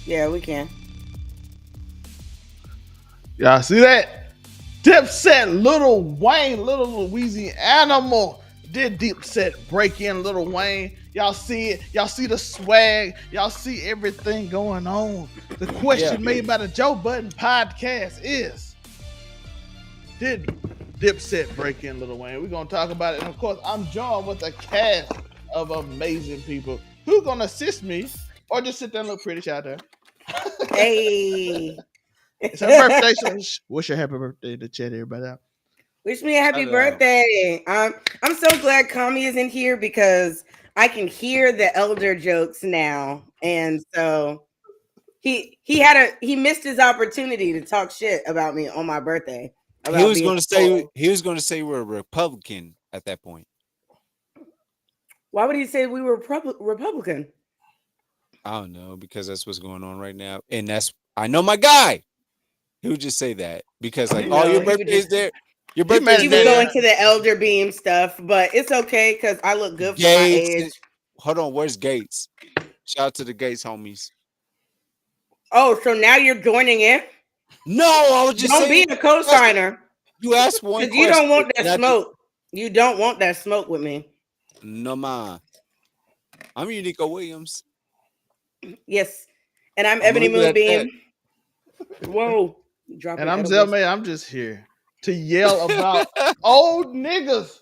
Yeah, we can. Y'all see that? Dipset, Lil Wayne, Little Louisiana Animal. Did Dipset break in Lil Wayne? Y'all see it. Y'all see the swag. Y'all see everything going on. The question made by the Joe Budden Podcast is, did Dipset break in Lil Wayne? We're going to talk about it. And of course, I'm joined with a cast of amazing people who's going to assist me or just sit there and look pretty. Shout out there. Hey. It's her birthday. So wish her happy birthday to chat everybody out. Wish me a happy birthday. I'm so glad Kami is in here because I can hear the elder jokes now. And so he missed his opportunity to talk shit about me on my birthday. He was going to say we're a Republican at that point. Why would he say we were Republican? I don't know, because that's what's going on right now. And I know my guy. He would just say that because your birthday's there. Your birthday. He was going to the elder beam stuff, but it's okay because I look good for my age. Hold on, where's Gates? Shout out to the Gates homies. Oh, so now you're joining in? No, I was just don't be a co-signer. You asked one question. You don't want that smoke. You don't want that smoke with me. No, ma. I'm Unico Williams. Yes, and I'm Ebony Moonbeam. Whoa. And I'm Zelmay. I'm just here to yell about old niggas.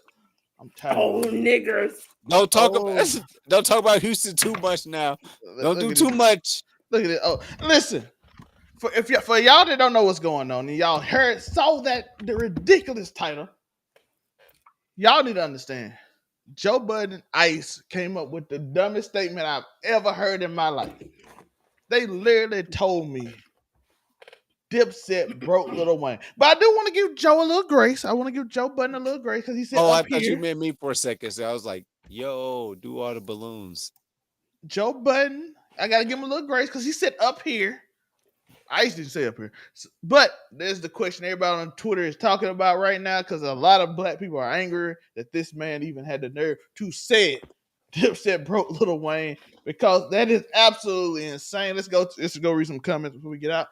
I'm tired. Old niggas. Don't talk about Houston too much now. Don't do too much. Look at it. Oh, listen. For y'all that don't know what's going on, and y'all saw the ridiculous title, y'all need to understand. Joe Budden Ice came up with the dumbest statement I've ever heard in my life. They literally told me Dipset broke Lil Wayne. But I do want to give Joe a little grace. I want to give Joe Budden a little grace because he said, I thought you meant me for a second. So I was like, yo, do all the balloons. Joe Budden, I got to give him a little grace because he said up here. Ice didn't say up here. But there's the question everybody on Twitter is talking about right now because a lot of black people are angry that this man even had the nerve to say Dipset broke Lil Wayne because that is absolutely insane. Let's go read some comments before we get out.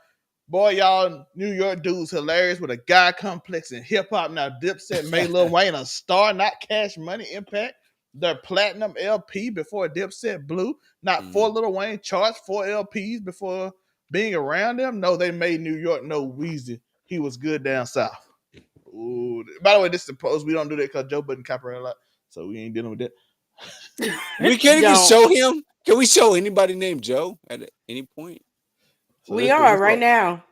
Boy, y'all, New York dudes hilarious with a God complex in hip hop. Now, Dipset made Lil Wayne a star, not Cash Money Impact. Their platinum LP before Dipset blew. Not 4 Lil Wayne charts, 4 LPs before being around them. No, they made New York know Weezy. He was good down south. Ooh. By the way, this is the post. We don't do that because Joe Budden copyright a lot, so we ain't dealing with that. We can't even show him. Can we show anybody named Joe at any point? So we are right now.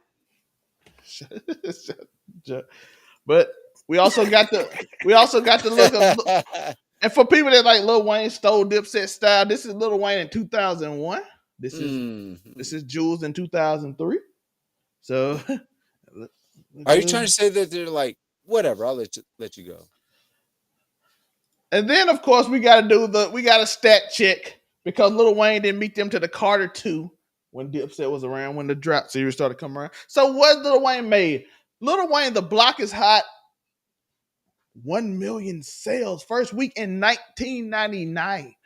But we also got the look of, and for people that like Lil Wayne stole Dipset style, this is Lil Wayne in 2001. This is Jules in 2003. So are you trying to say that they're like, whatever, I'll let you go. And then of course we got a stat check because Lil Wayne didn't beat them to the Carter 2. When Dipset was around, when the Drop series started coming around. So what Lil Wayne made? Lil Wayne, The Block is Hot, 1 million sales first week in 1999.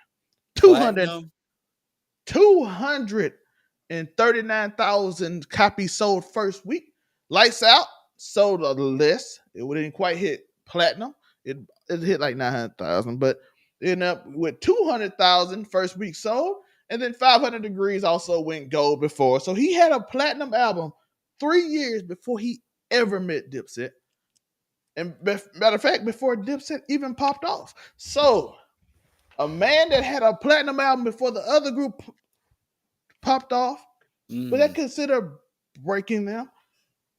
239,000 copies sold first week. Lights Out sold a less. It didn't quite hit platinum. It hit like 900,000, but it ended up with 200,000 first week sold. And then 500 Degrees also went gold before. So he had a platinum album 3 years before he ever met Dipset. And matter of fact, before Dipset even popped off. So a man that had a platinum album before the other group popped off, would that consider breaking them?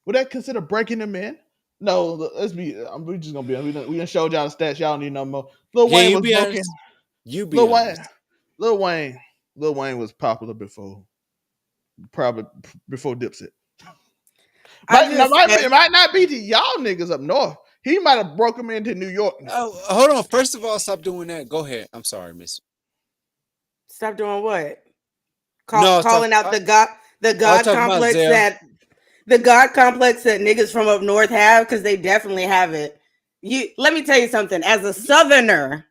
Would that consider breaking them in? No, let's be. We just gonna be. We done showed y'all the stats. Y'all don't need no more. Lil Wayne was broken. Lil Wayne was popular probably before Dipset. It might not be to y'all niggas up north. He might have broke him into New York. Oh, hold on. First of all, stop doing that. Go ahead. I'm sorry, miss. Stop doing what? Calling out the God complex that niggas from up north have, because they definitely have it. Let me tell you something. As a Southerner,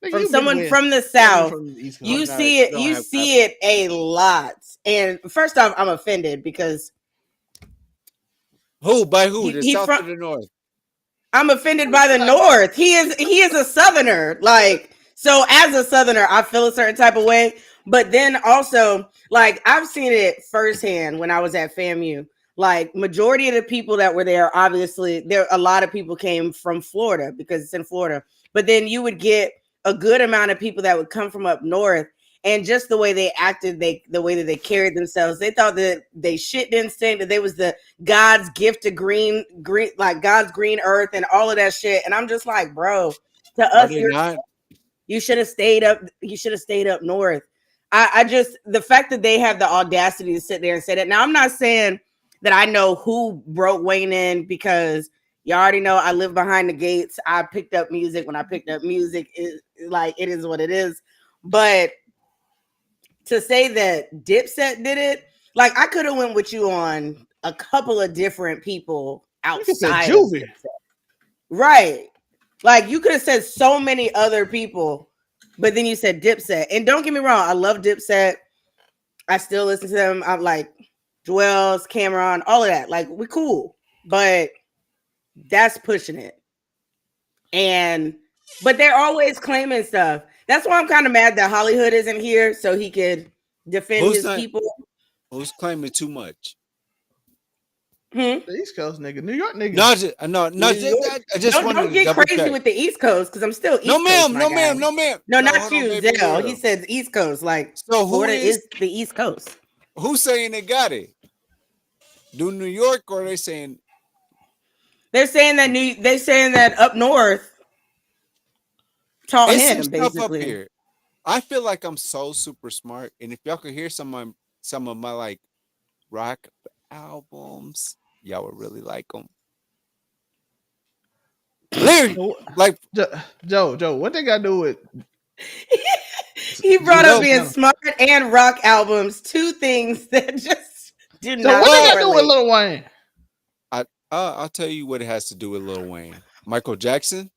from someone from the South, you see it a lot. And first off, I'm offended because by who? The South or the North? I'm offended by the North. He is a Southerner. Like, so as a Southerner, I feel a certain type of way. But then also, like, I've seen it firsthand when I was at FAMU. Like, majority of the people that were there, obviously, a lot of people came from Florida because it's in Florida. But then you would get a good amount of people that would come from up north, and just the way they acted, the way that they carried themselves, they thought that they shit didn't stink, that they was the God's gift to green, like God's green earth and all of that shit. And I'm just like, bro, to us, you should have stayed up. You should have stayed up north. I just, the fact that they have the audacity to sit there and say that. Now, I'm not saying that I know who broke Wayne in, because you already know I live behind the gates. I picked up music when I picked up music. It is what it is. But to say that Dipset did it, like, I could have went with you on a couple of different people outside of Dipset. Right. Like, you could have said so many other people, but then you said Dipset. And don't get me wrong, I love Dipset. I still listen to them. I'm like Joel's, Cameron, all of that. Like, we're cool. But that's pushing it. But they're always claiming stuff. That's why I'm kind of mad that Hollywood isn't here so he could defend his people. Who's claiming too much? The East Coast nigga, New York nigga. No. I just don't get crazy with the East Coast, because I'm still East Coast. No, ma'am. No, not you, Zell. He said East Coast. Like, so Florida is the East Coast. Who's saying they got it? Do New York, or are they saying? They're saying that up north taught him basically. Up here. I feel like I'm so super smart, and if y'all could hear some of my like rock albums, y'all would really like them. Literally, like Joe, what they got to do with? He brought up being smart and rock albums, two things that just do not. So what they got to do with Lil Wayne? I'll tell you what it has to do with Lil Wayne. Michael Jackson.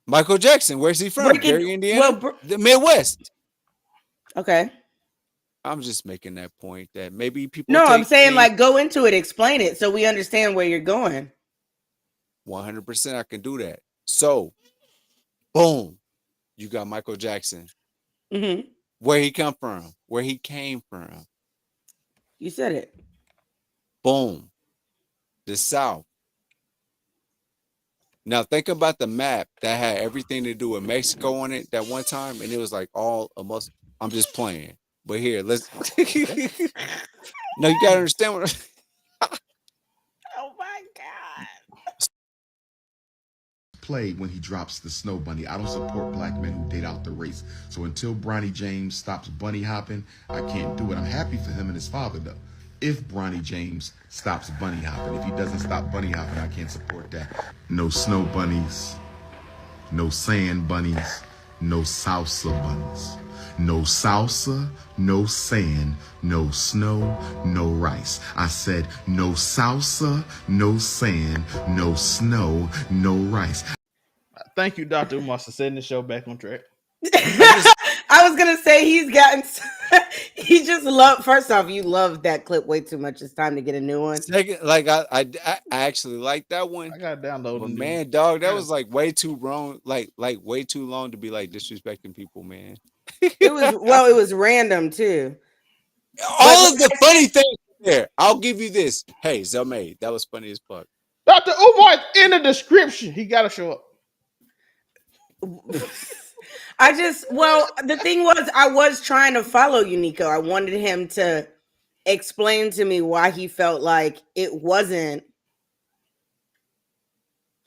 Michael Jackson, where's he from? Gary, Indiana? The Midwest. Okay. I'm just making that point that maybe people. No, I'm saying like go into it, explain it so we understand where you're going. 100% I can do that. So, boom, you got Michael Jackson. Mm-hmm. Where he come from? Where he came from? You said it. Boom, the South. Now think about the map that had everything to do with Mexico on it that one time, and it was like all almost. I'm just playing, but here let's. No, you gotta understand what. Oh my God. Play when he drops the snow bunny. I don't support black men who date out the race. So until Bronny James stops bunny hopping, I can't do it. I'm happy for him and his father though. If Bronny James stops bunny hopping, if he doesn't stop bunny hopping, I can't support that. No snow bunnies, no sand bunnies, no salsa bunnies. No salsa, no sand, no snow, no rice. I said no salsa, no sand, no snow, no rice. Thank you, Dr. Umar, for setting the show back on track. I was gonna say he just loved. First off, you love that clip way too much. It's time to get a new one. Second, like I actually like that one. I gotta download it. Man, dog, that was like way too wrong. Like way too long to be like disrespecting people, man. It was random too. All of the funny things there. I'll give you this. Hey, Zelmay, that was funny as fuck. Dr. Umar in the description. He gotta show up. The thing was, I was trying to follow you, Nico. I wanted him to explain to me why he felt like it wasn't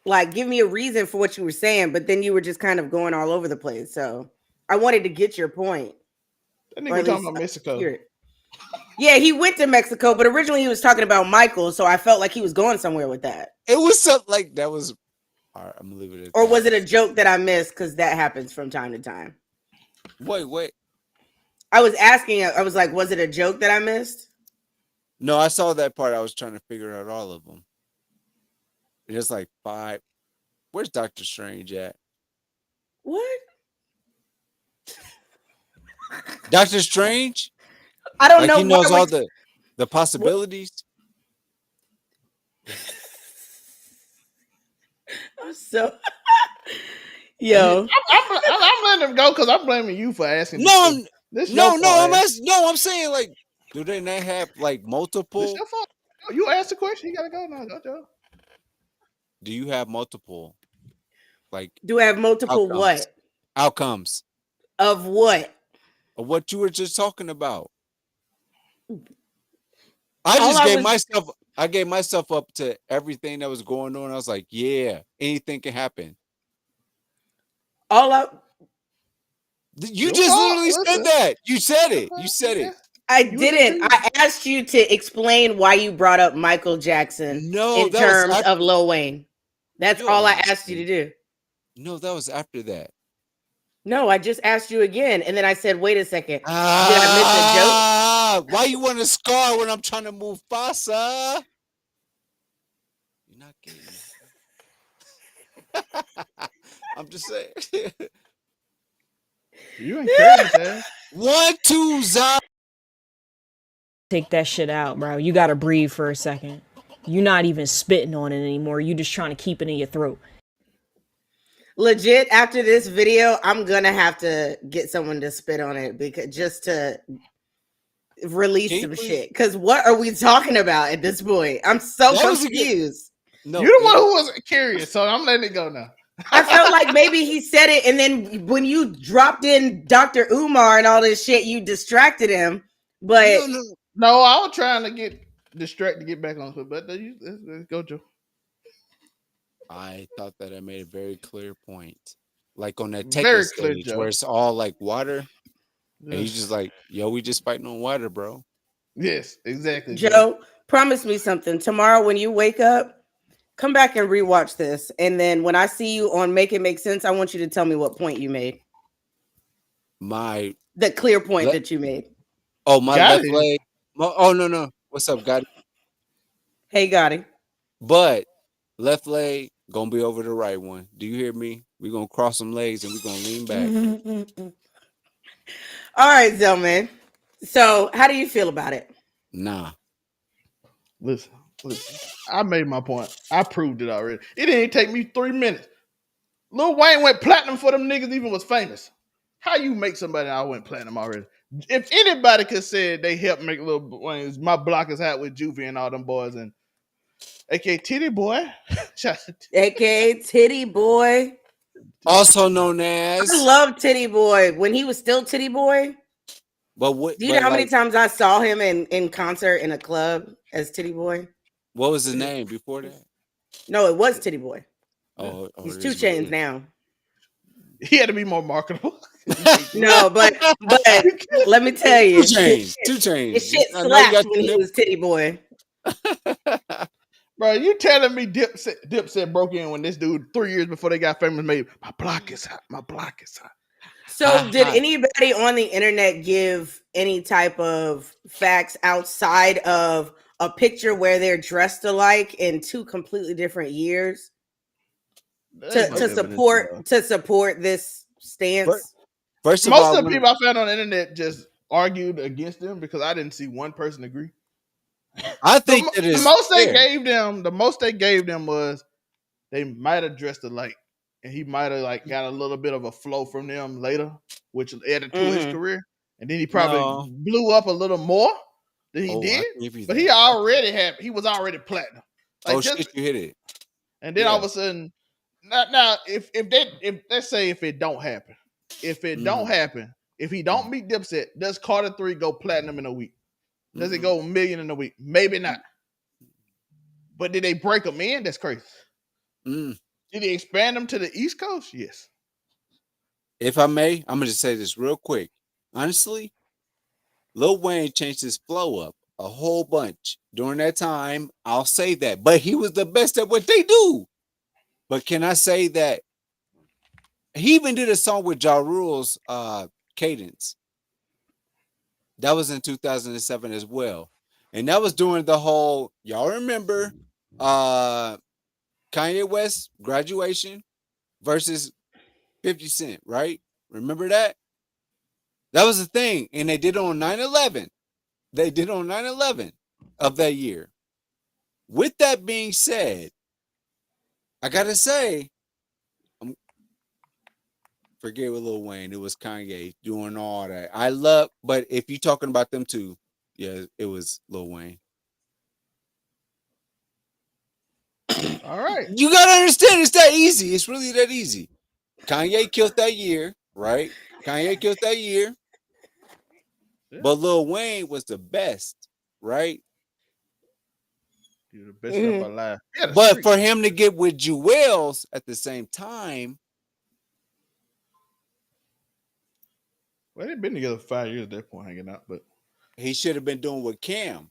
like, give me a reason for what you were saying, but then you were just kind of going all over the place. So I wanted to get your point. That nigga talking about Mexico. Yeah, he went to Mexico, but originally he was talking about Michael, so I felt like he was going somewhere with that. It was something like that was. All right, I'm gonna leave it at or was it a joke that I missed? Because that happens from time to time. Wait. I was asking. I was like, was it a joke that I missed? No, I saw that part. I was trying to figure out all of them. There's like 5. Where's Doctor Strange at? What? Doctor Strange? I don't Like know he why knows all we. the possibilities. I'm so. I'm, Yo, I'm letting him go because I'm blaming you for asking. No, This no, your no. fault, ass. I'm saying like, do they not have like This multiple? your fault. You asked the question. You gotta go now. Go, Joe. Do you have multiple like do I have multiple outcomes? what? Outcomes Of what? of what you were just talking about. I All just I gave was. myself. I gave myself up to everything that was going on. I was like, yeah, anything can happen. All I. You Your just fault. literally said Listen. that. You said Your it. You fault. said Yeah. it. I You was didn't. intrigued. I asked you to explain why you brought up Michael Jackson No, in that was terms after. of Lil Wayne. That's You all I always asked you say. to do. No, that was after that. No, I just asked you again, and then I said, "Wait a second, did I miss a joke?" Why you want to scar when I'm trying to move Fasa? You're not getting it. I'm just saying. You ain't carrying his ass. 1, 2, za. Take that shit out, bro. You gotta breathe for a second. You're not even spitting on it anymore. You just trying to keep it in your throat. Legit, after this video, I'm gonna have to get someone to spit on it because just to release Can you some please- shit. Because what are we talking about at this point? I'm so That was a good- confused. No, You're the one who was curious, so I'm letting it go now. I felt like maybe he said it, and then when you dropped in Dr. Umar and all this shit, you distracted him. But no. No, I was trying to get distracted to get back on it, but let's go, Joe. I thought that I made a very clear point. Like on that Very Tekken clear, stage Joe. where it's all like water. And he's Yes, just like, yo, we just fighting on water, bro. yes, exactly. Joe, promise me something. Tomorrow when you wake up, come back and rewatch this. And then when I see you on Make It Make Sense, I want you to tell me what point you made. My The clear point Le- that you made. my Got left it. leg. Oh no. What's up, Gotti? Hey, Gotti. But left leg gonna be over the right one. Do you hear me? We're gonna cross some legs and we're gonna lean back. All right, Zelman. So how do you feel about it? Nah. Listen. I made my point. I proved it already. It didn't take me 3 minutes. Lil Wayne went platinum for them niggas even was famous. How you make somebody I went platinum already? If anybody could say they helped make Lil Wayne's My Block Is Hot with Juvie and all them boys and aka Titty Boy. Shout out to- AKA Titty Boy. Also known as. I love Titty Boy. When he was still Titty Boy. But what? Do you but know how many like, times I saw him in concert in a club as Titty Boy? what was his name before that? No, it was Titty Boy. Oh, He's it 2 is Chains what- now. He had to be more marketable. No, but let me tell you, 2 Chains. 2 his Chains. shit I know you slapped got when he the was Titty Boy. Bro, you telling me Dipset broke in when this dude 3 years before they got famous made My Block Is Hot, My Block Is Hot. So, did anybody on the internet give any type of facts outside of a picture where they're dressed alike in 2 completely different years to support this stance? First of Most all, of the people I found on the internet just argued against them because I didn't see one person agree. I think that the is most they fair. gave them was they might have dressed alike, and he might have like got a little bit of a flow from them later, which added to his career, and then he probably blew up a little more than he did. But he was already platinum. Like shit, you hit it. And then all of a sudden, now if let's say if it don't happen, if he don't beat Dipset, does Carter 3 go platinum in a week? Does it go $1 million in a week? Maybe not. But did they break them in? That's crazy. Did they expand them to the East Coast? Yes. If I may, I'm gonna just say this real quick. Honestly, Lil Wayne changed his flow up a whole bunch during that time. I'll say that, but he was the best at what they do. But can I say that he even did a song with Ja Rule's Cadence? That was in 2007 as well. And that was during the whole, y'all remember Kanye West graduation versus 50 Cent, right? Remember that? That was the thing. And they did it on 9/11. They did it on 9/11 of that year. With that being said, I gotta say, forget with Lil Wayne. It was Kanye doing all that. I love, but if you're talking about them two, yeah, it was Lil Wayne. All right. You gotta understand, it's that easy. It's really that easy. Kanye killed that year, right? Kanye killed that year. Yeah. But Lil Wayne was the best, right? You're the best rapper alive. Yeah, But street. for him to get with Jewels at the same time, Well, they've been together for 5 years at that point, hanging out, but he should have been doing with Cam.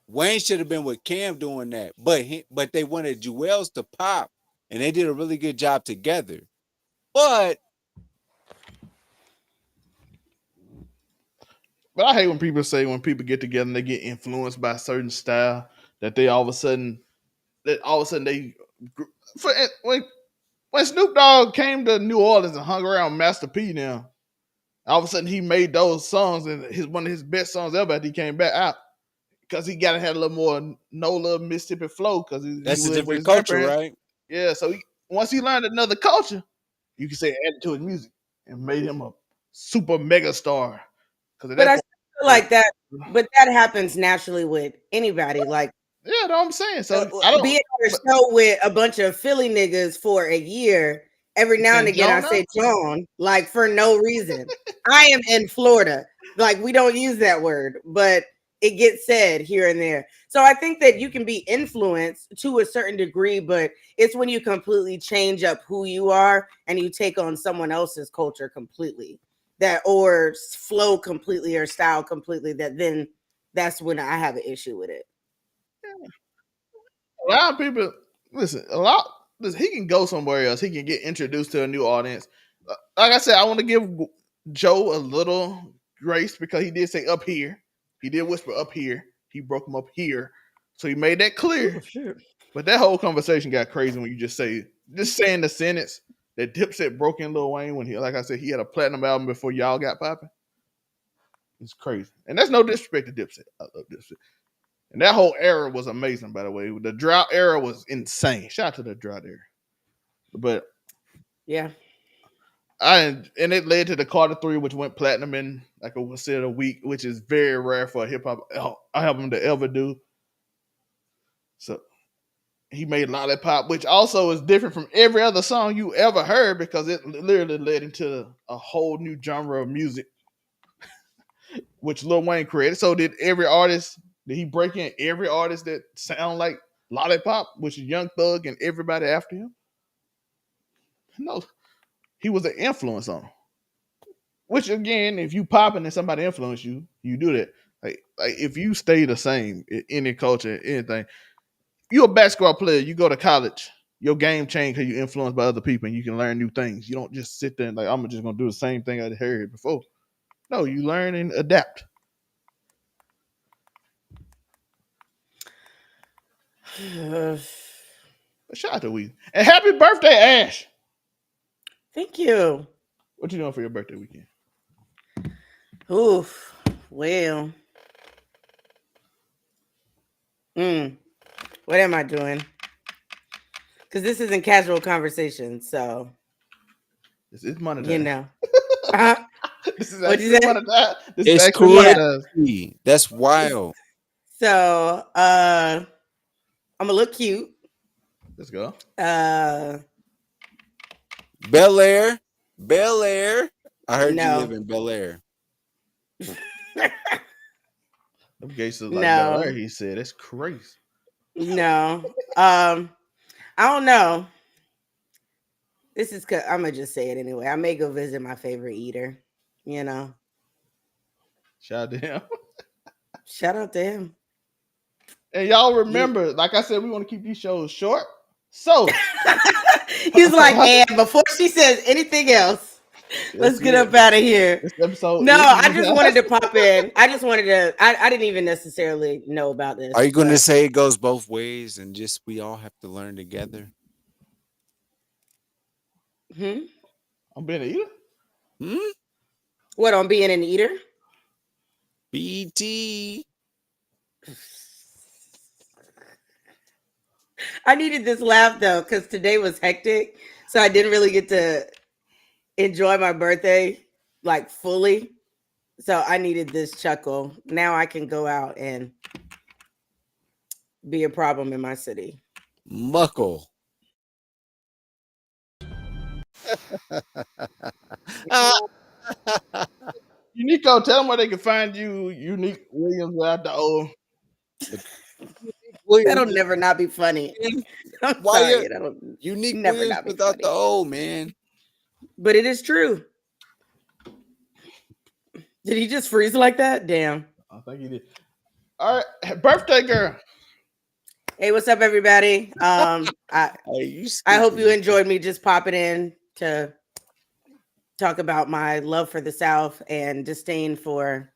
Wayne should have been with Cam doing that. But they wanted Jewels to pop, and they did a really good job together. But I hate when people say when people get together and they get influenced by a certain style that they all of a sudden when Snoop Dogg came to New Orleans and hung around Master P now, all of a sudden he made those songs and one of his best songs ever after he came back out because he gotta have a little more little Mississippi flow because that's a different culture, right? Yeah, so once he learned another culture, you can say added to his music and made him a super mega star. But I feel like that, but that happens naturally with anybody. Like, yeah, no, I'm saying. So being on a show with a bunch of Philly niggas for a year, every now and again I say John, like for no reason. I am in Florida. Like, we don't use that word, but it gets said here and there. So I think that you can be influenced to a certain degree, but it's when you completely change up who you are and you take on someone else's culture completely. That or flow completely or style completely, then that's when I have an issue with it. Yeah. A lot of people he can go somewhere else. He can get introduced to a new audience. Like I said, I want to give Joe a little grace because he did say up here. He did whisper up here. He broke him up here. So he made that clear. Oh, shit. But that whole conversation got crazy when you just saying the sentence that Dipset broke in Lil Wayne when he, like I said, he had a platinum album before y'all got popping. It's crazy. And that's no disrespect to Dipset. I love Dipset. And that whole era was amazing, by the way. The drought era was insane. Shout out to the drought era. But yeah. And it led to the Carter 3, which went platinum in like a week, which is very rare for a hip hop album to ever do. So he made Lollipop, which also is different from every other song you ever heard because it literally led into a whole new genre of music, which Lil Wayne created. So did he break in every artist that sound like Lollipop, which is Young Thug and everybody after him? No, he was an influence on him. Which again, if you popping and somebody influence you, you do that. Like if you stay the same in any culture, anything, you're a basketball player, you go to college, your game changed because you're influenced by other people and you can learn new things. You don't just sit there and like, I'm just going to do the same thing I heard before. No, you learn and adapt. Shout out to Weezy. And happy birthday, Ash. Thank you. What you doing for your birthday weekend? Oof. Well. What am I doing? Because this isn't casual conversation, so this is money time. You know. This is actually money time. It's crazy. That's wild. So I'm gonna look cute. Let's go. Bel Air. I heard you live in Bel Air. Gangsters like Bel Air, he said. That's crazy. No. I don't know. This is I'm gonna just say it anyway. I may go visit my favorite eater, you know. Shout out to him. Shout out to him. And y'all remember, like I said, we want to keep these shows short. So he's like, and before she says anything else, Let's get up out of here. This episode. No, I just wanted to pop in. I didn't even necessarily know about this. Are you going to say it goes both ways and just we all have to learn together? I'm being an eater? What, on being an eater? BT. I needed this laugh though, because today was hectic. So I didn't really get to enjoy my birthday like fully. So I needed this chuckle. Now I can go out and be a problem in my city. Muckle. Unico, tell them where they can find you, Unique Williams, without the O. That'll never not be funny. I'm sorry. That'll Unique never Williams not be without funny. the O, man. But it is true. Did he just freeze like that? Damn. I think he did. All right, birthday girl. Hey, what's up, everybody? I hope you enjoyed me just popping in to talk about my love for the South and disdain for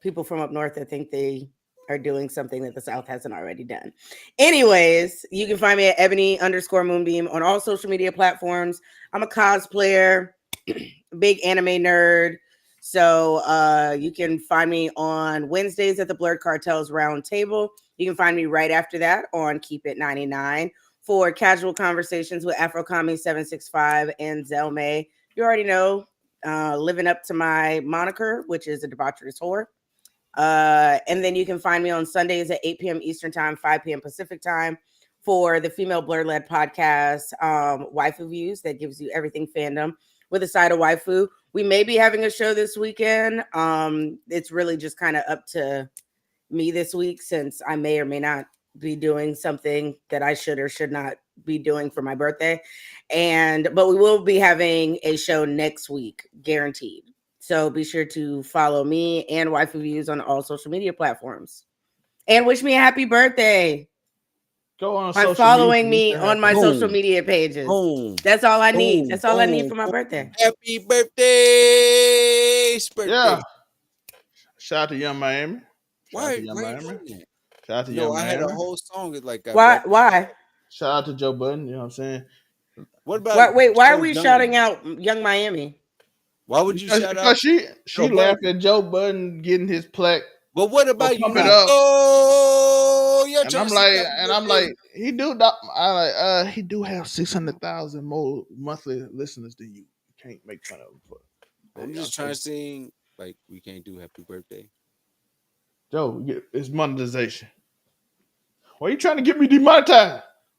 people from up north that think they are doing something that the South hasn't already done. Anyways, you can find me at Ebony_Moonbeam on all social media platforms. I'm a cosplayer, big anime nerd. So you can find me on Wednesdays at the Blurred Cartels Round Table. You can find me right after that on Keep It 99 for casual conversations with AfroCommy765 and Zelmay. You already know, living up to my moniker, which is a debaucherous whore. And then you can find me on Sundays at 8 p.m. Eastern Time, 5 p.m. Pacific Time for the Female Blur-led podcast, Waifu Views, that gives you everything fandom with a side of waifu. We may be having a show this weekend. It's really just kind of up to me this week, since I may or may not be doing something that I should or should not be doing for my birthday. But we will be having a show next week, guaranteed. So be sure to follow me and Waifu Views on all social media platforms. And wish me a happy birthday. Go on by following me on my social media pages. That's all I need. That's all I need for my birthday. Happy birthday! Yeah. Shout out to Young Miami. Why? Shout out to Young Miami. I had a whole song. Like why? Shout out to Joe Budden. You know what I'm saying? What about? Why are we shouting out Young Miami? Why would you shout out? She laughed at Joe Budden getting his plaque. But what about you? Oh, yeah. And I'm like, he do have 600,000 more monthly listeners than you. You can't make fun of him for. I'm just trying to sing like we can't do happy birthday. Joe, it's monetization. Why are you trying to get me demonetized?